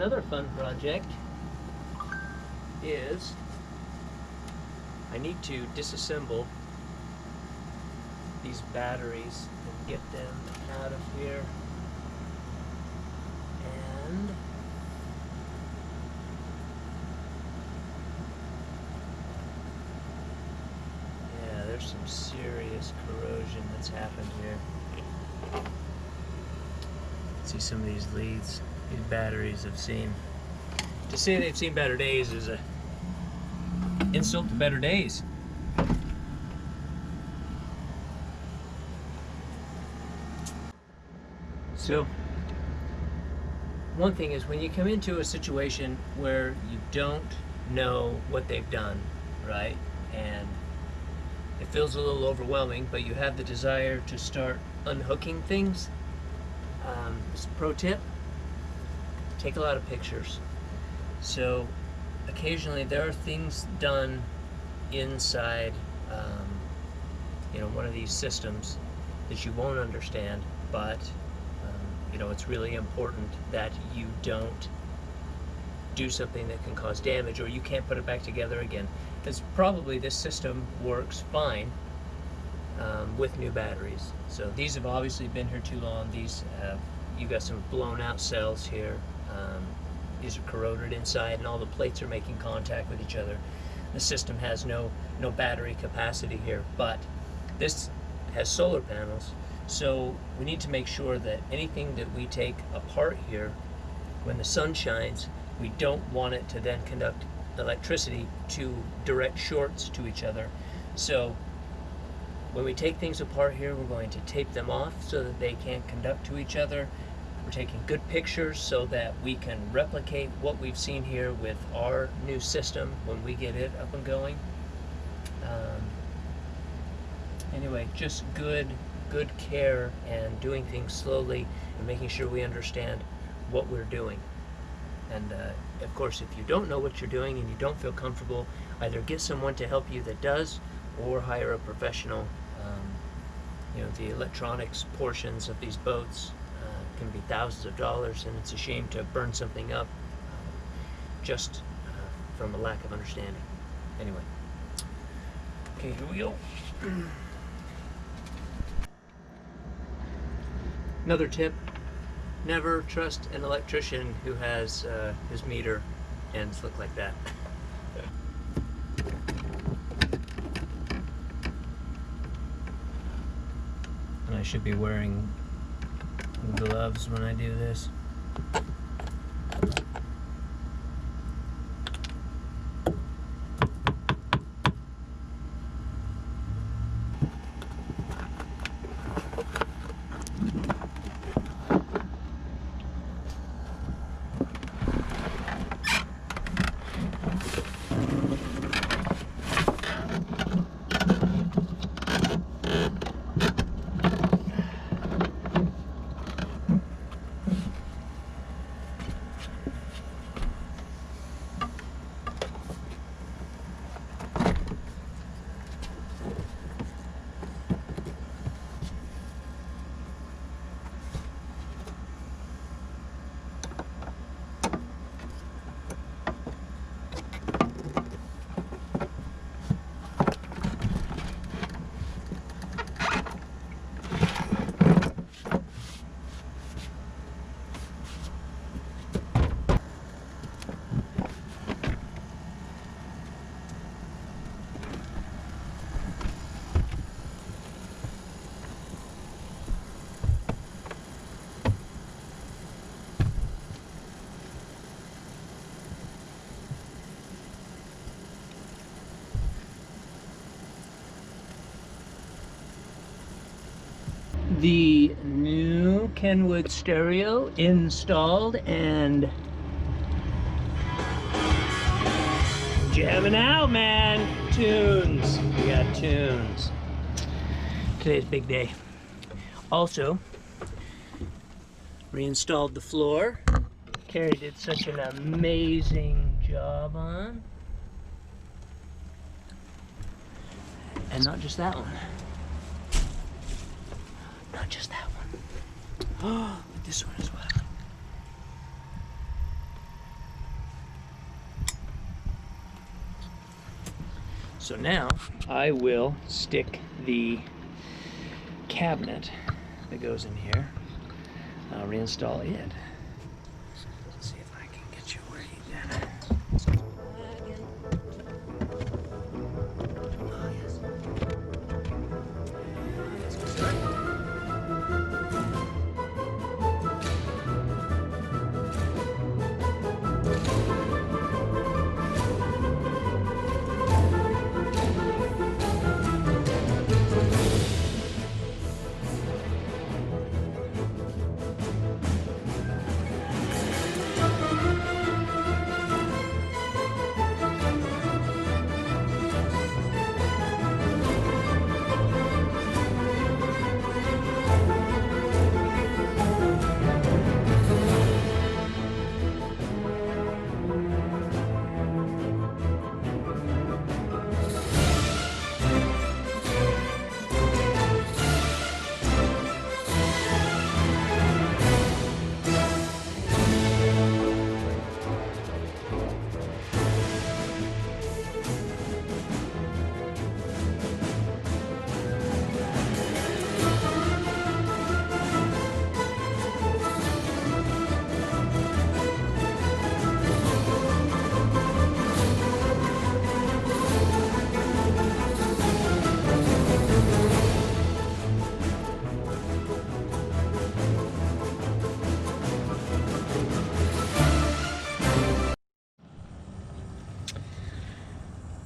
another fun project is I need to disassemble these batteries and get them out of here. And yeah, there's some serious corrosion that's happened here. See some of these leads, these batteries have seen. To say they've seen better days is a insult to better days. So, one thing is when you come into a situation where you don't know what they've done, right? And it feels a little overwhelming, but you have the desire to start unhooking things. This pro tip, take a lot of pictures. So occasionally there are things done inside one of these systems that you won't understand, but it's really important that you don't do something that can cause damage, or you can't put it back together again, because probably this system works fine with new batteries. So these have obviously been here too long. These have, you got some blown out cells here. These are corroded inside, and all the plates are making contact with each other. The system has no battery capacity here, but this has solar panels, so we need to make sure that anything that we take apart here, when the sun shines, we don't want it to then conduct electricity to direct shorts to each other. So when we take things apart here, we're going to tape them off so that they can't conduct to each other. We're taking good pictures so that we can replicate what we've seen here with our new system when we get it up and going. Anyway, just good care and doing things slowly and making sure we understand what we're doing. And of course, if you don't know what you're doing and you don't feel comfortable, either get someone to help you that does, or hire a professional. The electronics portions of these boats can be thousands of dollars, and it's a shame to burn something up just from a lack of understanding. Anyway, okay, here we go. Another tip: never trust an electrician who has his meter ends look like that. And I should be wearing gloves when I do this. The new Kenwood stereo installed and jamming out, man. Tunes. We got tunes. Today's a big day. Also, reinstalled the floor. Carrie did such an amazing job on. And not just that one. Not just that one. Oh, this one as well. So now I will stick the cabinet that goes in here. I'll reinstall it. Let's see if I can get you where you did. Oh, yes. That's good.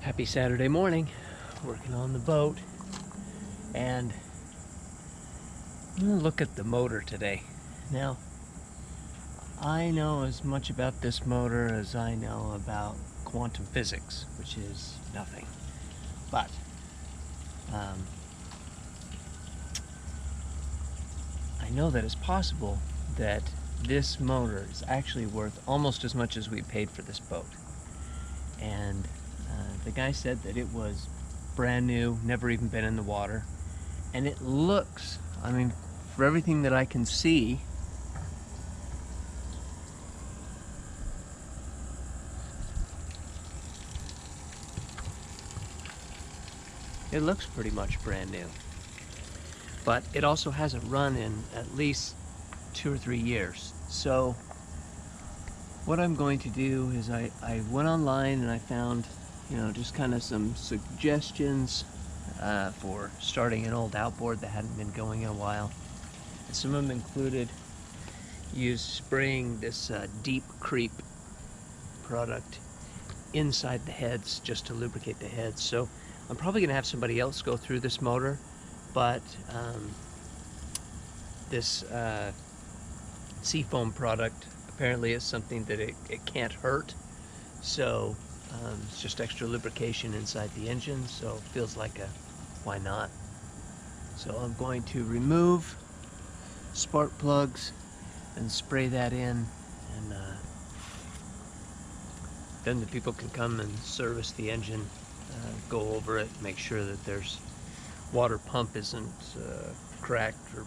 Happy Saturday morning, working on the boat, and I'm gonna look at the motor today. Now, I know as much about this motor as I know about quantum physics, which is nothing, but I know that it's possible that this motor is actually worth almost as much as we paid for this boat. And the guy said that it was brand new, never even been in the water, and it looks, I mean, for everything that I can see, it looks pretty much brand new. But it also hasn't run in at least 2 or 3 years. So what I'm going to do is I went online and I found, you know, just kind of some suggestions for starting an old outboard that hadn't been going in a while. And some of them included spraying this deep creep product inside the heads just to lubricate the heads. So I'm probably going to have somebody else go through this motor, but this seafoam product apparently is something that it can't hurt. So it's just extra lubrication inside the engine, so it feels like a why not. So I'm going to remove spark plugs and spray that in, and then the people can come and service the engine, go over it, make sure that there's water pump isn't cracked or,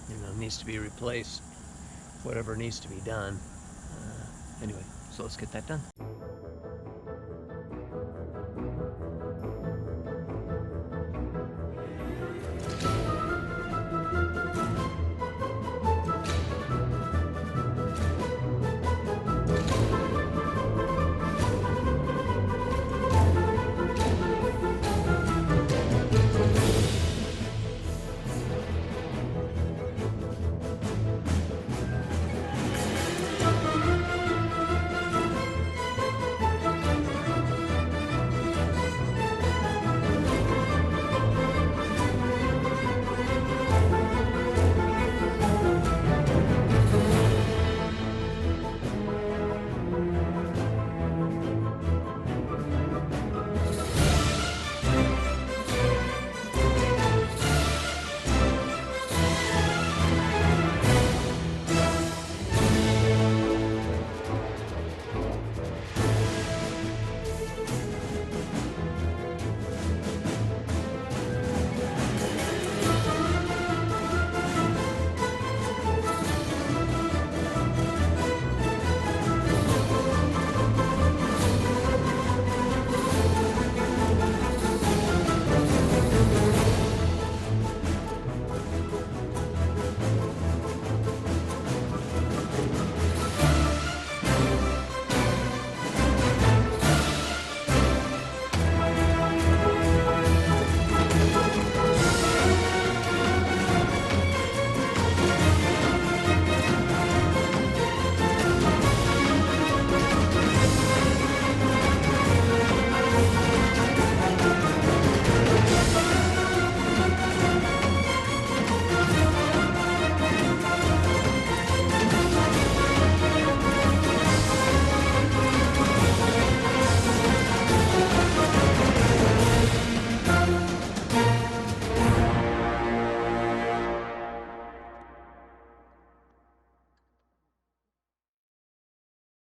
you know, needs to be replaced, whatever needs to be done. Anyway, so let's get that done.